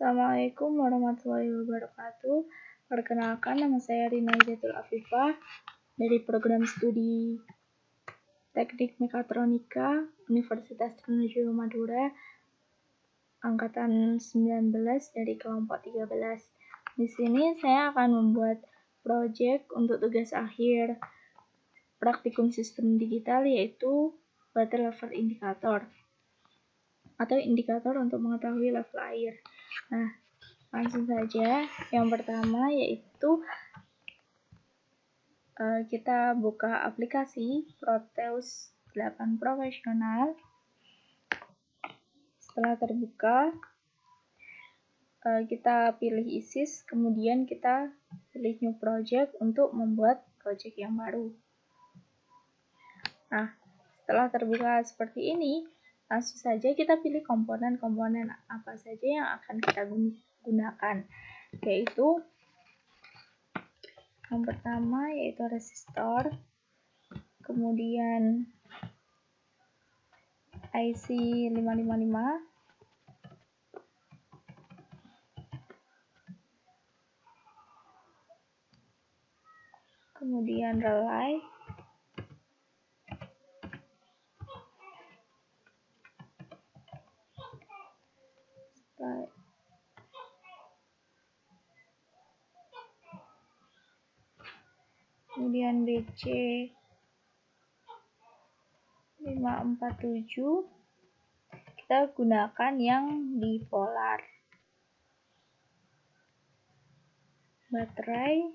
Assalamualaikum warahmatullahi wabarakatuh. Perkenalkan, nama saya Rina Hidayatul Afifah dari program studi Teknik Mekatronika Universitas Trunojoyo Madura, angkatan 19 dari kelompok 13. Di sini saya akan membuat proyek untuk tugas akhir praktikum sistem digital, yaitu water level indicator atau indikator untuk mengetahui level air. Nah, langsung saja. Yang pertama yaitu kita buka aplikasi Proteus 8 Profesional. Setelah terbuka, kita pilih ISIS, kemudian kita pilih New Project untuk membuat project yang baru. Nah, setelah terbuka seperti ini, langsung saja kita pilih komponen-komponen apa saja yang akan kita gunakan, yaitu yang pertama yaitu resistor, kemudian IC 555, kemudian relay, kemudian BC 547, kita gunakan yang bipolar. Baterai,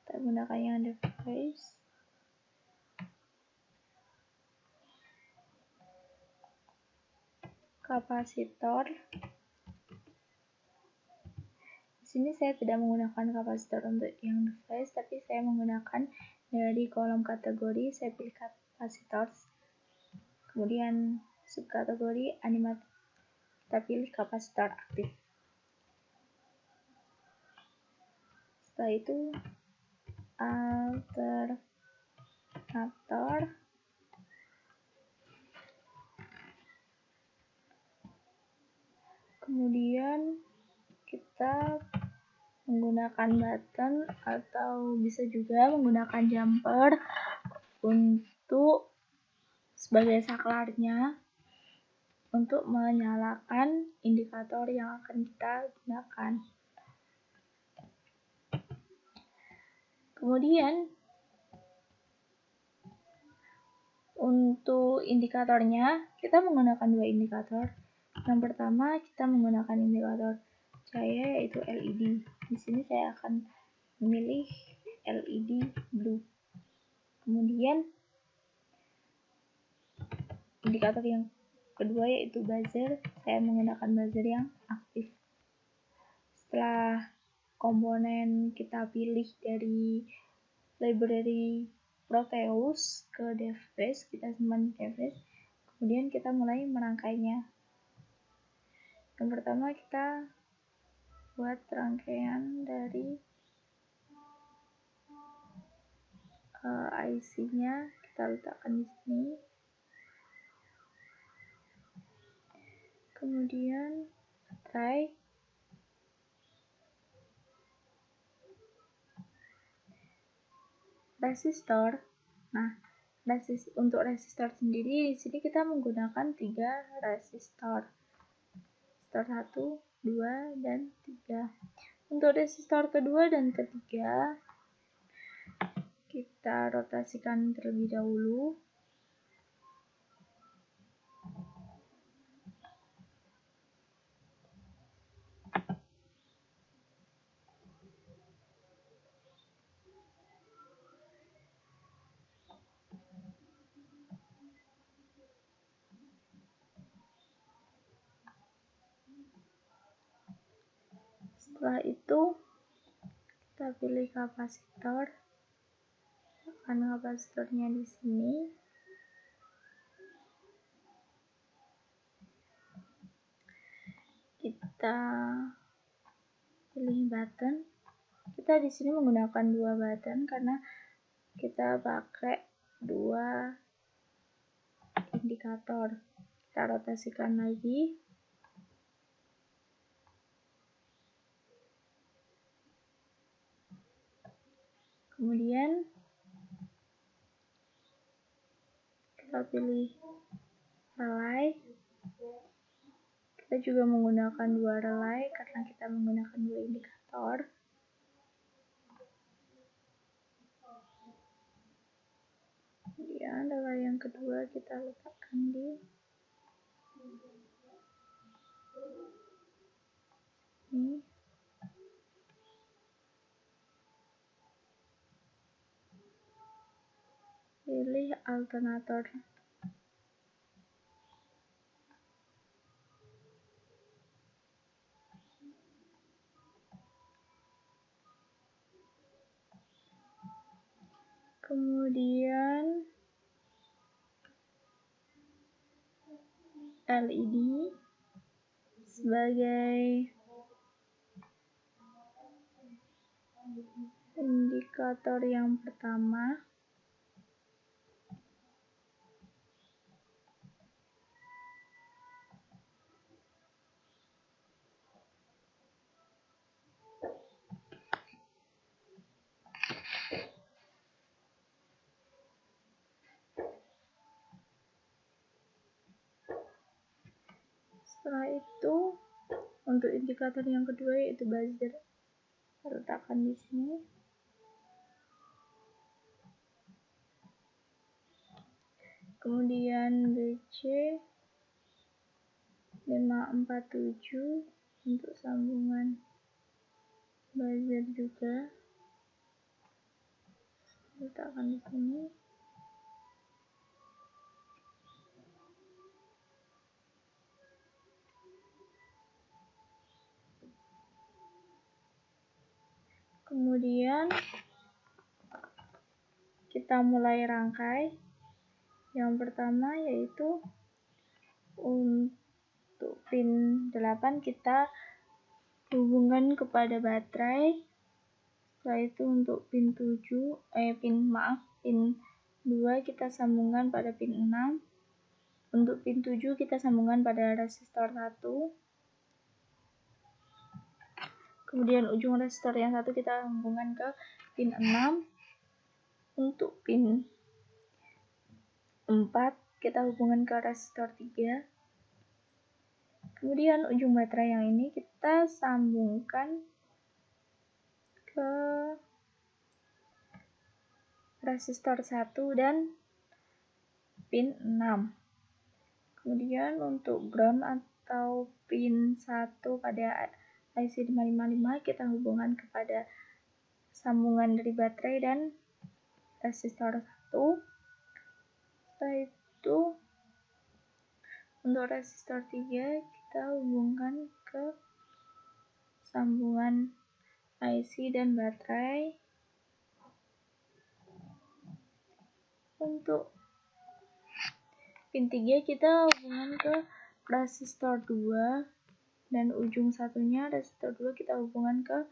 kita gunakan yang device. Kapasitor, di sini saya tidak menggunakan kapasitor untuk yang device, tapi saya menggunakan dari kolom kategori, saya pilih kapasitor. Kemudian subkategori animat, kita pilih kapasitor aktif. Setelah itu alternator, kemudian kita menggunakan button atau bisa juga menggunakan jumper untuk sebagai saklarnya untuk menyalakan indikator yang akan kita gunakan. Kemudian untuk indikatornya kita menggunakan dua indikator. Yang pertama kita menggunakan indikator cahaya yaitu LED. Di sini saya akan memilih LED blue. Kemudian indikator yang kedua yaitu buzzer, saya menggunakan buzzer yang aktif. Setelah komponen kita pilih dari library Proteus ke device, kita simpan di device, kemudian kita mulai merangkainya. Yang pertama kita buat rangkaian dari IC-nya, kita letakkan di sini. Kemudian baterai, resistor. Nah, untuk resistor sendiri di sini kita menggunakan 3 resistor. Resistor 1, 2, dan 3. Untuk resistor kedua dan ketiga kita rotasikan terlebih dahulu. Setelah itu kita pilih kapasitor, tekan kapasitornya di sini. Kita pilih button. Kita di sini menggunakan 2 button karena kita pakai 2 indikator. kita rotasikan lagi. Kemudian kita pilih relay. Kita juga menggunakan 2 relay karena kita menggunakan 2 indikator. Kemudian relay yang kedua kita letakkan di sini. Pilih alternator. Kemudian LED sebagai indikator yang pertama. Setelah itu, untuk indikator yang kedua yaitu buzzer, kita letakkan di sini. Kemudian BC 547 untuk sambungan buzzer juga letakkan di sini. Kemudian kita mulai rangkai. Yang pertama yaitu untuk pin 8 kita hubungkan kepada baterai. Setelah itu untuk pin 2 kita sambungkan pada pin 6. Untuk pin 7 kita sambungkan pada resistor 1. Kemudian ujung resistor yang satu kita hubungkan ke pin 6. Untuk pin 4 kita hubungkan ke resistor 3. Kemudian ujung baterai yang ini kita sambungkan ke resistor 1 dan pin 6. Kemudian untuk ground atau pin 1 pada IC 555 kita hubungkan kepada sambungan dari baterai dan resistor 1. Setelah itu untuk resistor 3 kita hubungkan ke sambungan IC dan baterai. Untuk pin 3 kita hubungan ke resistor 2 dan ujung satunya resistor 2 kita hubungan ke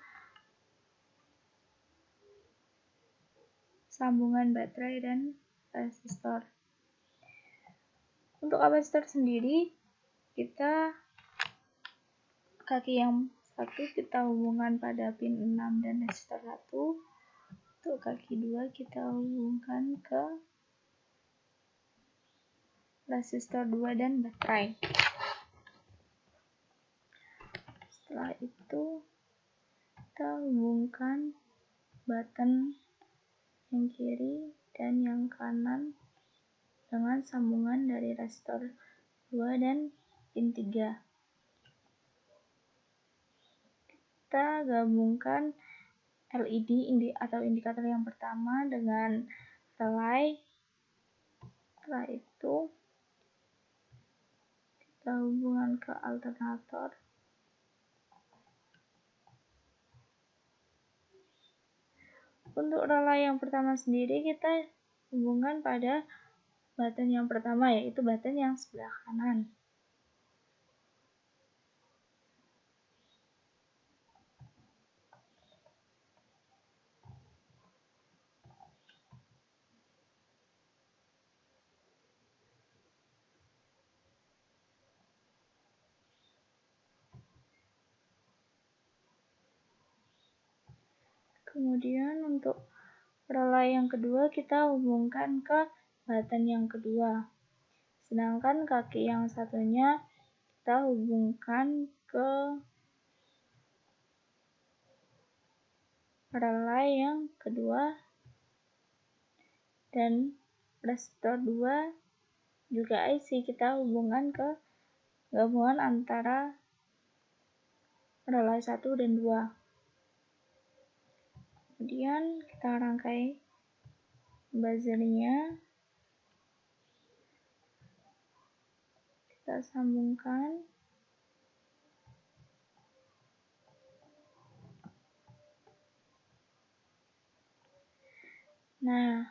sambungan baterai dan resistor. Untuk kapasitor sendiri kita kaki yang satu kita hubungkan pada pin 6 dan resistor 1. Untuk kaki 2 kita hubungkan ke resistor 2 dan baterai. Setelah itu kita hubungkan button yang kiri dan yang kanan dengan sambungan dari resistor 2 dan pin 3. Kita gabungkan LED atau indikator yang pertama dengan relay. Setelah itu kita hubungkan ke alternator. Untuk relay yang pertama sendiri kita hubungkan pada button yang pertama yaitu button yang sebelah kanan. Kemudian untuk relay yang kedua kita hubungkan ke button yang kedua. Sedangkan kaki yang satunya kita hubungkan ke relay yang kedua, dan resistor 2 juga IC kita hubungkan ke gabungan antara relay 1 dan 2. Kemudian kita rangkai buzzernya, kita sambungkan. Nah,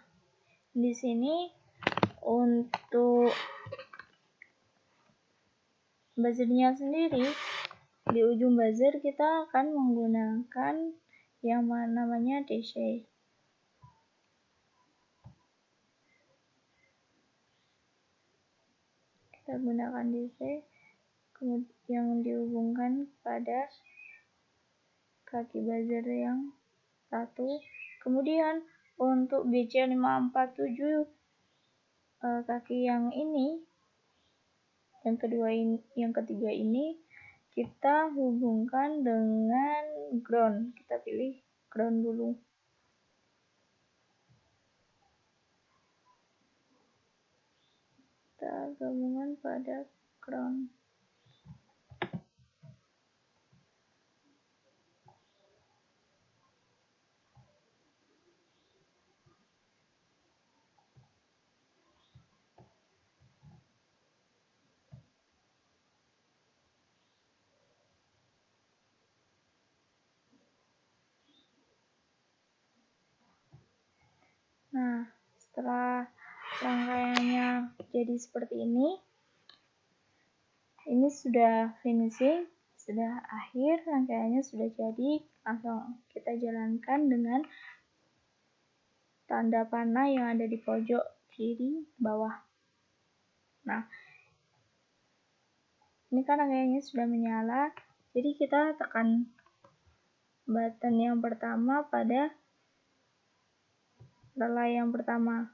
di sini untuk buzzernya sendiri, di ujung buzzer kita akan menggunakan yang namanya DC. Kita gunakan DC yang dihubungkan pada kaki buzzer yang satu. Kemudian untuk BC547 kaki yang ini, yang ketiga ini kita hubungkan dengan ground. Kita pilih ground dulu. Kita gabungan pada ground. Nah, setelah rangkaiannya jadi seperti ini sudah finishing, sudah akhir, rangkaiannya sudah jadi. Langsung kita jalankan dengan tanda panah yang ada di pojok kiri bawah. Nah, ini kan rangkaiannya sudah menyala, jadi kita tekan button yang pertama pada relay yang pertama.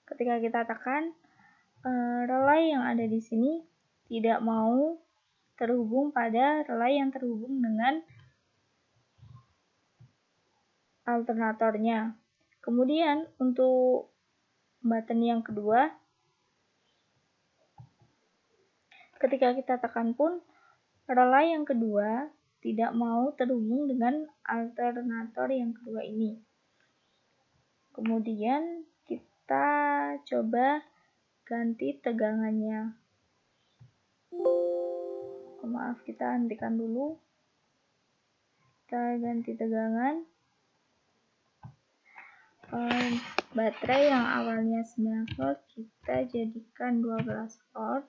Ketika kita tekan, relay yang ada di sini tidak mau terhubung pada relay yang terhubung dengan alternatornya. Kemudian untuk button yang kedua, ketika kita tekan pun relay yang kedua tidak mau terhubung dengan alternator yang kedua ini. Kemudian kita coba ganti tegangannya. Maaf, kita hentikan dulu. Kita ganti tegangan. Baterai yang awalnya 9 volt kita jadikan 12 volt.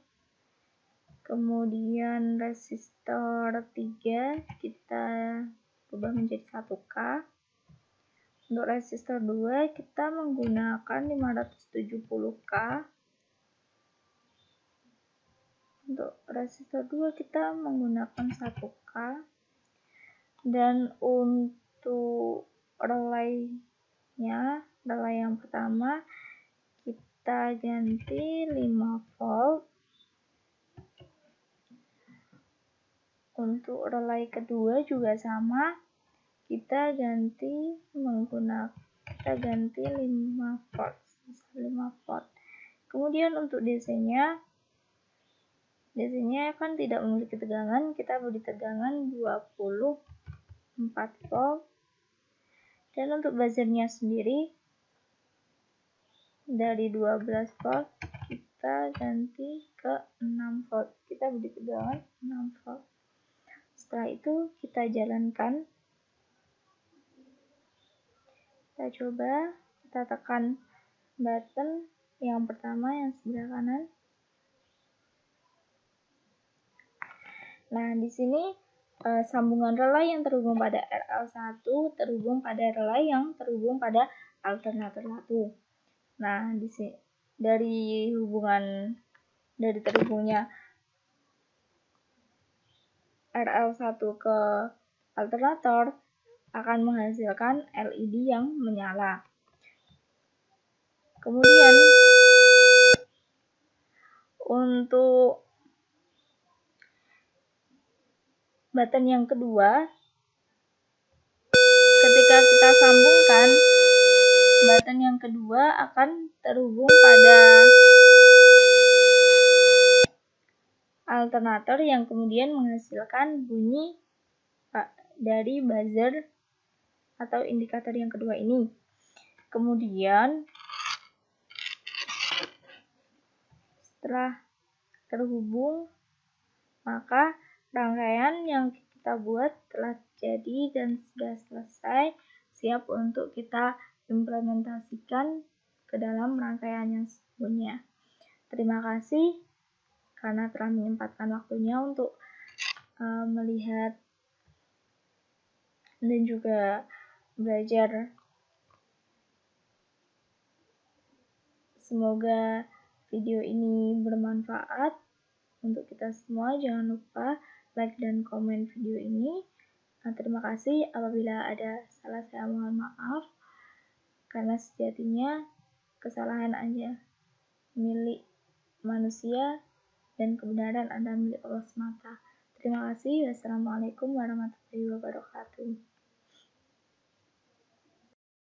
Kemudian resistor 3 kita ubah menjadi 1K. Untuk resistor 2 kita menggunakan 570K. Untuk resistor 2 kita menggunakan 1K. Dan untuk relaynya, relay yang pertama kita ganti 5 volt. Untuk relay kedua juga sama, kita ganti 5 volt. Kemudian untuk DC-nya kan tidak memiliki tegangan, kita beri tegangan 24 volt. Dan untuk buzzernya sendiri dari 12 volt kita ganti ke 6 volt. Kita beri tegangan 6 volt. Setelah itu kita jalankan. Kita coba, kita tekan button yang pertama yang sebelah kanan. Nah, di sini sambungan relay yang terhubung pada RL1 terhubung pada relay yang terhubung pada alternator 1. Nah, di sini dari terhubungnya RL1 ke alternator, akan menghasilkan LED yang menyala. Kemudian untuk button yang kedua, ketika kita sambungkan, button yang kedua akan terhubung pada alternator yang kemudian menghasilkan bunyi dari buzzer atau indikator yang kedua ini. Kemudian setelah terhubung, maka rangkaian yang kita buat telah jadi dan sudah selesai, siap untuk kita implementasikan ke dalam rangkaian yang sebelumnya. Terima kasih karena telah menyempatkan waktunya untuk melihat dan juga belajar. Semoga video ini bermanfaat untuk kita semua. Jangan lupa like dan komen video ini. Terima kasih. Apabila ada salah, saya mohon maaf, karena sejatinya kesalahan hanya milik manusia dan kebenaran adalah milik Allah semata. Terima kasih. Wassalamualaikum warahmatullahi wabarakatuh.